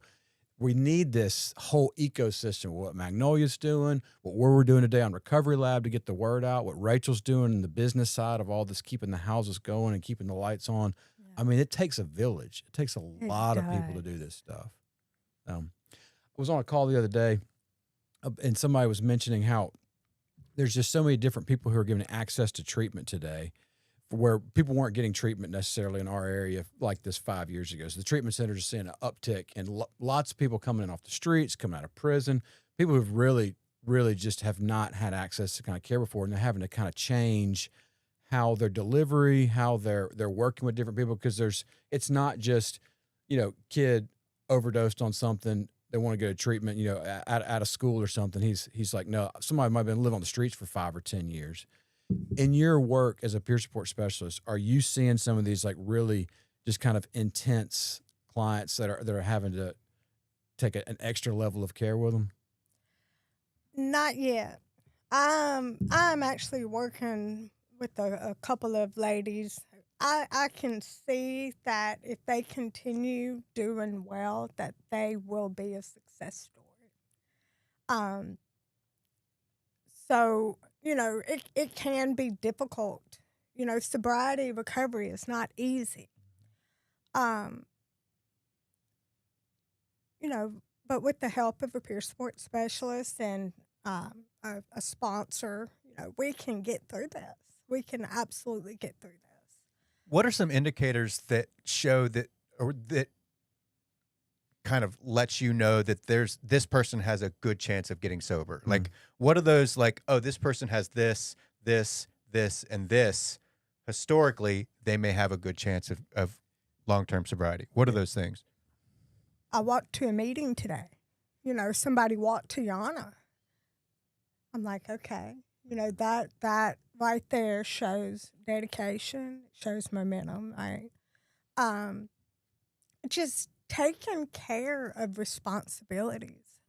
we need this whole ecosystem, what Magnolia's doing, what we're doing today on Recovery Lab to get the word out, what Rachel's doing in the business side of all this, keeping the houses going and keeping the lights on. Yeah. I mean, it takes a village. It takes a lot of people to do this stuff. I was on a call the other day, and somebody was mentioning how there's just so many different people who are given access to treatment today where people weren't getting treatment necessarily in our area like this 5 years ago. So the treatment centers are seeing an uptick and lots of people coming in off the streets, coming out of prison, people who've really, really just have not had access to kind of care before, and they're having to kind of change how their delivery, how they're working with different people, because it's not just, kid overdosed on something, they want to go to treatment, out of school or something. He's like, no, somebody might have been living on the streets for 5 or 10 years. In your work as a peer support specialist, are you seeing some of these like really just kind of intense clients that are having to take an extra level of care with them?
Not yet. I'm actually working with a couple of ladies. I can see that if they continue doing well, that they will be a success story. So, it can be difficult. Sobriety recovery is not easy. But with the help of a peer support specialist and a sponsor, we can get through this. We can absolutely get through this.
What are some indicators that show that, or that kind of lets you know that this person has a good chance of getting sober? Mm-hmm. Like, what are those, like, oh, this person has this, and this. Historically, they may have a good chance of long-term sobriety. What are those things?
I walked to a meeting today. Somebody walked to Yana. I'm like, okay, that right there shows dedication, shows momentum, right? Just taking care of responsibilities,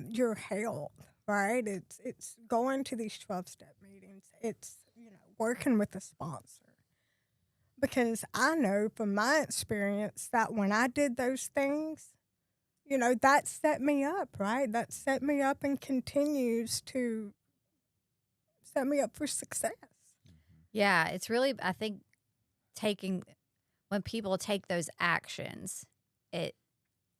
your health, right? It's going to these 12-step meetings. It's, working with a sponsor. Because I know from my experience that when I did those things, you know, that set me up, right? That set me up and continues to set me up for success.
Yeah, it's really, I think, when people take those actions, it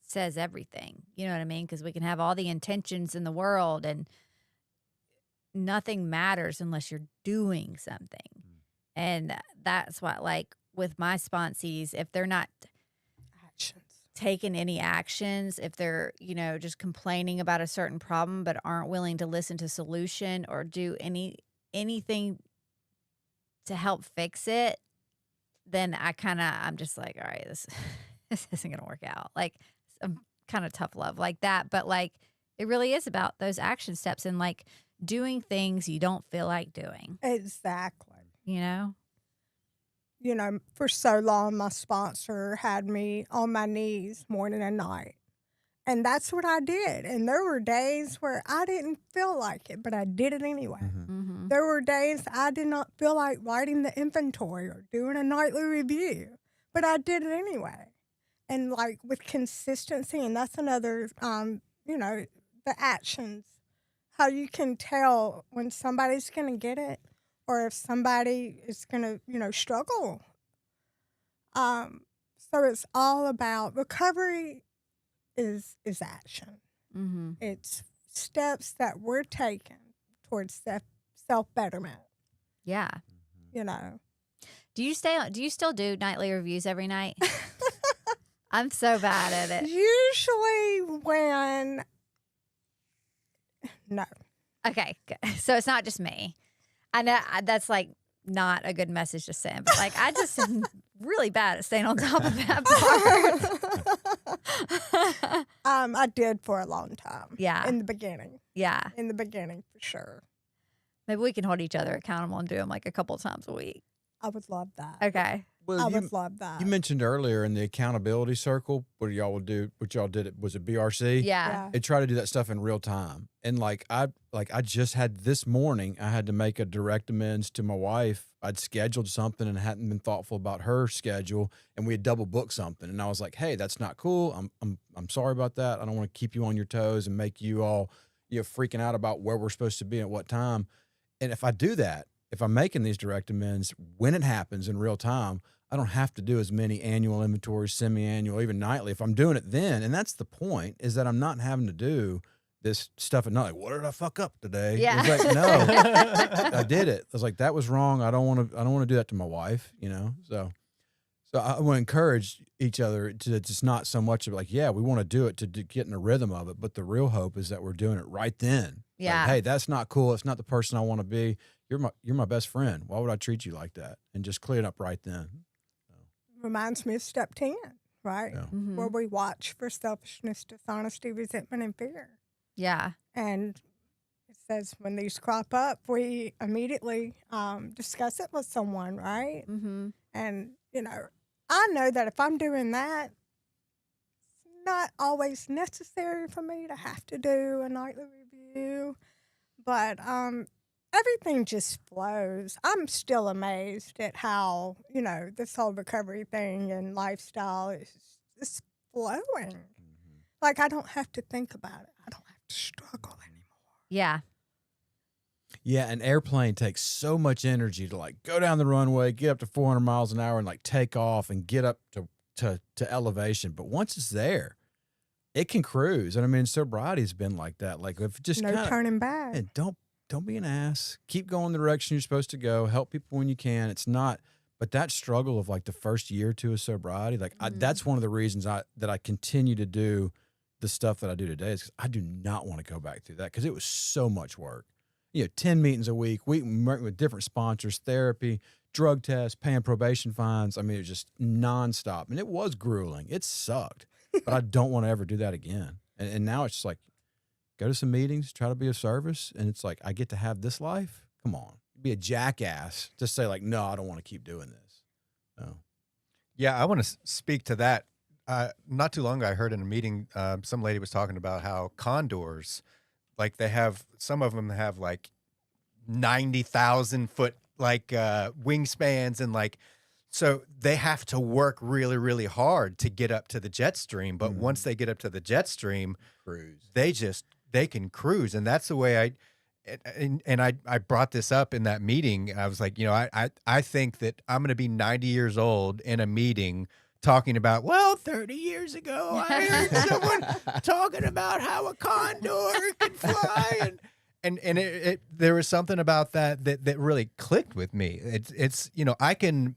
says everything. You know what I mean? Because we can have all the intentions in the world and nothing matters unless you're doing something. And that's what, like, with my sponsees, if they're not
Actions.
taking any actions, if they're, you know, just complaining about a certain problem but aren't willing to listen to solution or do anything to help fix it, then I'm just like, all right, this isn't gonna work out. Like, I'm kind of tough love like that, but like it really is about those action steps and like doing things you don't feel like doing.
Exactly.
You know?
You know, for so long, my sponsor had me on my knees morning and night. And that's what I did. And there were days where I didn't feel like it, but I did it anyway.
Mm-hmm.
There were days I did not feel like writing the inventory or doing a nightly review, but I did it anyway. And like with consistency, and that's another, you know, the actions, how you can tell when somebody's going to get it or if somebody is going to, you know, struggle. So it's all about recovery is action.
Mm-hmm.
It's steps that we're taking towards self-betterment,
Yeah.
you know.
Do you still do nightly reviews every night? I'm so bad at it.
Usually when, no.
Okay, good. So it's not just me. I know that's like not a good message to send, but like I just am really bad at staying on top of that part.
I did for a long time.
Yeah.
In the beginning.
Yeah.
In the beginning, for sure.
Maybe we can hold each other accountable and do them like a couple times a week.
I would love that.
Okay.
Well,
I
you,
would love that.
you mentioned earlier in the accountability circle, what y'all did, was it BRC?
Yeah.
They try to do that stuff in real time. And I just had this morning, I had to make a direct amends to my wife. I'd scheduled something and hadn't been thoughtful about her schedule, and we had double booked something. And I was like, hey, that's not cool. I'm sorry about that. I don't want to keep you on your toes and make you all, you know, freaking out about where we're supposed to be at what time. And if I do that, if I'm making these direct amends, when it happens in real time, I don't have to do as many annual inventories, semi-annual, even nightly. If I'm doing it then, and that's the point, is that I'm not having to do this stuff at night. Like, what did I fuck up today?
Yeah.
It's like, no, I did it. I was like, that was wrong. I don't want to do that to my wife, you know? So I want to encourage each other to just not so much of like, yeah, we want to do it to get in the rhythm of it. But the real hope is that we're doing it right then.
Yeah.
Like, hey, that's not cool. It's not the person I want to be. You're my best friend. Why would I treat you like that? And just clear it up right then.
Reminds me of step 10, right?
Yeah.
Mhm.
Where we watch for selfishness, dishonesty, resentment, and fear.
Yeah.
And it says when these crop up, we immediately discuss it with someone, right?
Mm-hmm.
And, you know, I know that if I'm doing that, it's not always necessary for me to have to do a nightly review, but everything just flows. I'm still amazed at how, you know, this whole recovery thing and lifestyle is just flowing.
Mm-hmm.
Like, I don't have to think about it. I don't have to struggle anymore.
Yeah.
Yeah, an airplane takes so much energy to like go down the runway, get up to 400 miles an hour and like take off and get up to elevation. But once it's there, it can cruise. And I mean, sobriety's been like that. Like if just
No turning back.
and don't be an ass. Keep going the direction you're supposed to go. Help people when you can. It's not, but that struggle of like the first year or two of sobriety, like that's one of the reasons that I continue to do the stuff that I do today is because I do not want to go back through that because it was so much work. You know, 10 meetings a week, working with different sponsors, therapy, drug tests, paying probation fines. I mean, it was just nonstop. And it was grueling. It sucked. But I don't want to ever do that again. And now it's just like, go to some meetings, try to be of service. And it's like, I get to have this life? Come on. Be a jackass to say like, no, I don't want to keep doing this. Oh.
Yeah, I want to speak to that. Not too long ago, I heard in a meeting, some lady was talking about how condors, like some of them have like 90,000 foot like wingspans and like So they have to work really, really hard to get up to the jet stream. But once they get up to the jet stream,
Cruise.
they can cruise. And that's the way I brought this up in that meeting. I was like, I think that I'm going to be 90 years old in a meeting talking about, 30 years ago, I heard someone talking about how a condor can fly. And there was something about that really clicked with me. It's I can,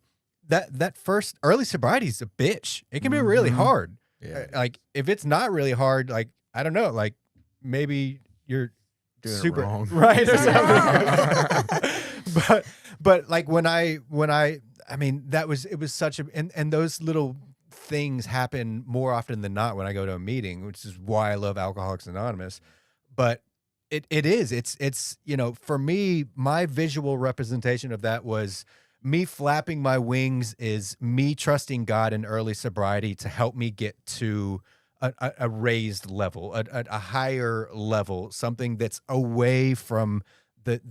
that first early sobriety is a bitch. It can be really hard.
Yeah.
Like if it's not really hard, like, I don't know, like maybe you're
Doing it
super
wrong.
right or something. but like when I mean, it was such a, and those little things happen more often than not when I go to a meeting, which is why I love Alcoholics Anonymous. But it's for me, my visual representation of that was me flapping my wings is me trusting God in early sobriety to help me get to a raised level, a higher level, something that's away from the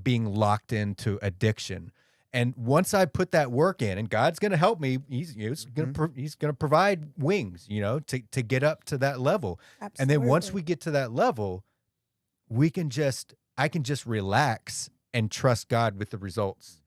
being locked into addiction. And once I put that work in, and God's going to help me, he's going to provide wings, to get up to that level.
Absolutely.
And then once we get to that level, I can just relax and trust God with the results,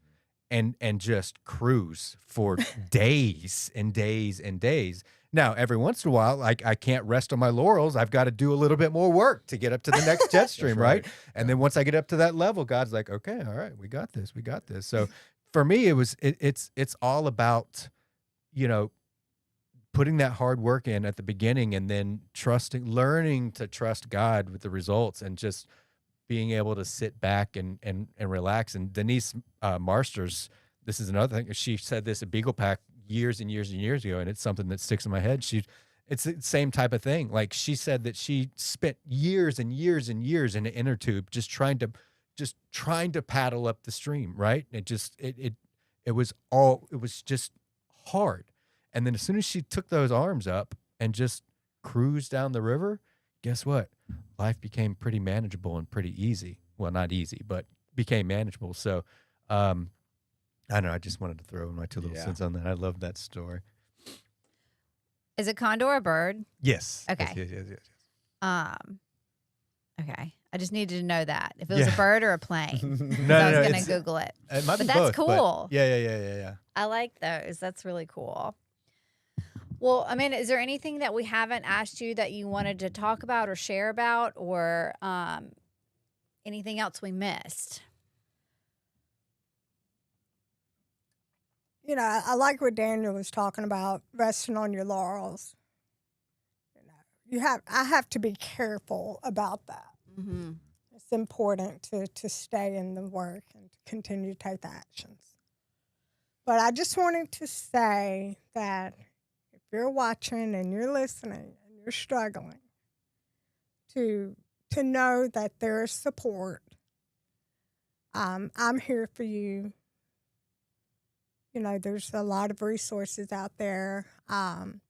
and just cruise for days and days and days. Now, every once in a while, like I can't rest on my laurels. I've got to do a little bit more work to get up to the next jet stream, right? And then once I get up to that level, God's like, okay, all right, we got this. So for me, it's all about, putting that hard work in at the beginning, and then learning to trust God with the results, and just being able to sit back and relax. And Denise Marsters, this is another thing. She said this at Beagle Pack years and years and years ago, and it's something that sticks in my head. It's the same type of thing. Like she said that she spent years and years and years in an inner tube just trying to paddle up the stream, right? It was just hard. And then as soon as she took those arms up and just cruised down the river, guess what? Life became pretty manageable and pretty easy. Well, not easy, but became manageable. So, I don't know. I just wanted to throw in my 2 little cents on that. I love that story.
Is a condor a bird?
Yes.
Okay.
Yes.
Okay. I just needed to know that. If it was a bird or a plane. I was going to Google it.
It might be
But that's
both,
cool.
Yeah.
I like those. That's really cool. Well, I mean, is there anything that we haven't asked you that you wanted to talk about or share about, or anything else we missed?
I like what Daniel was talking about, resting on your laurels. I have to be careful about that.
Mm-hmm.
It's important to stay in the work and to continue to take the actions. But I just wanted to say that if you're watching and you're listening and you're struggling, to know that there is support. I'm here for you. There's a lot of resources out there. Can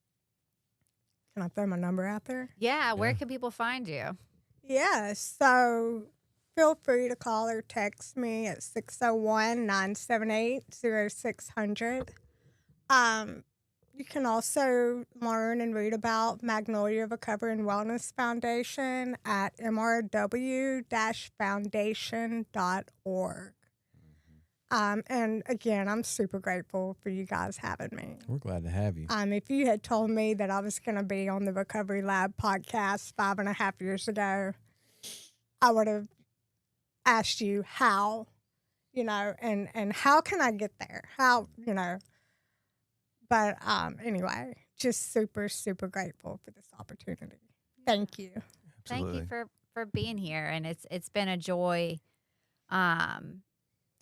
I throw my number out there?
Yeah. Where can people find you?
Yeah, so feel free to call or text me at 601-978-0600. You can also learn and read about Magnolia Recovery and Wellness Foundation at mrw-foundation.org. And again, I'm super grateful for you guys having me.
We're glad to have you.
If you had told me that I was going to be on the Recovery Lab podcast 5.5 years ago, I would have asked you how, and how can I get there? How. But anyway, just super, super grateful for this opportunity. Thank you.
Absolutely. Thank you for being here, and it's been a joy,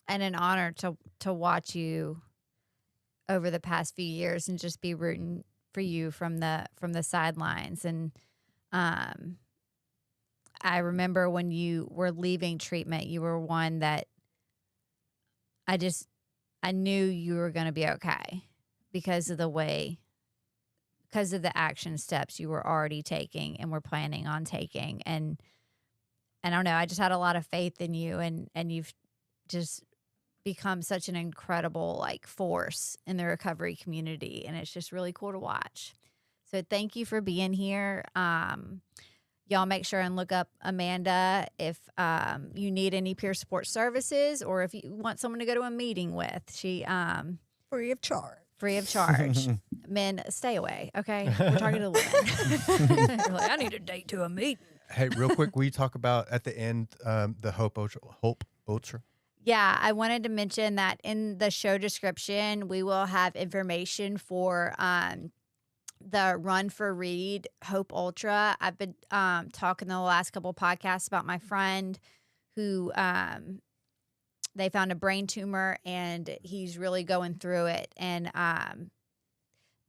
and an honor to watch you over the past few years and just be rooting for you from the sidelines. And I remember when you were leaving treatment, you were one that I knew you were going to be okay because of the action steps you were already taking and were planning on taking. And I don't know, I just had a lot of faith in you, and you've just become such an incredible like force in the recovery community, and it's just really cool to watch. So thank you for being here. Y'all make sure and look up Amanda if you need any peer support services, or if you want someone to go to a meeting with. She
Free of charge.
free of charge. Men, stay away. Okay, we're talking to women. You're like, I need a date to a meeting.
Hey, real quick, will you talk about at the end the Hope Ultra?
Yeah, I wanted to mention that in the show description, we will have information for the Run for Read Hope Ultra. I've been talking the last couple of podcasts about my friend who they found a brain tumor, and he's really going through it. And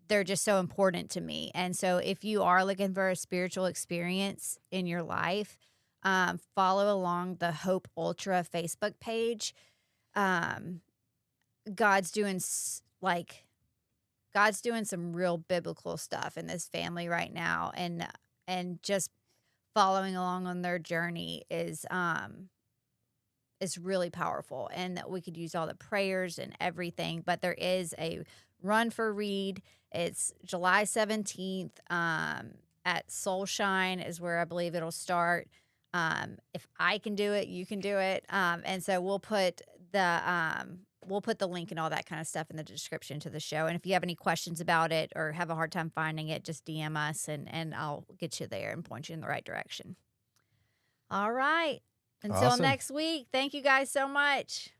they're just so important to me. And so if you are looking for a spiritual experience in your life, follow along the Hope Ultra Facebook page. God's doing some real biblical stuff in this family right now, and just following along on their journey is really powerful, and that we could use all the prayers and everything. But there is a Run for Read. It's July 17th at Soulshine is where I believe it'll start. If I can do it, you can do it. And so we'll put the link and all that kind of stuff in the description to the show. And if you have any questions about it or have a hard time finding it, just DM us and I'll get you there and point you in the right direction. All right. Until
Awesome.
next week. Thank you guys so much.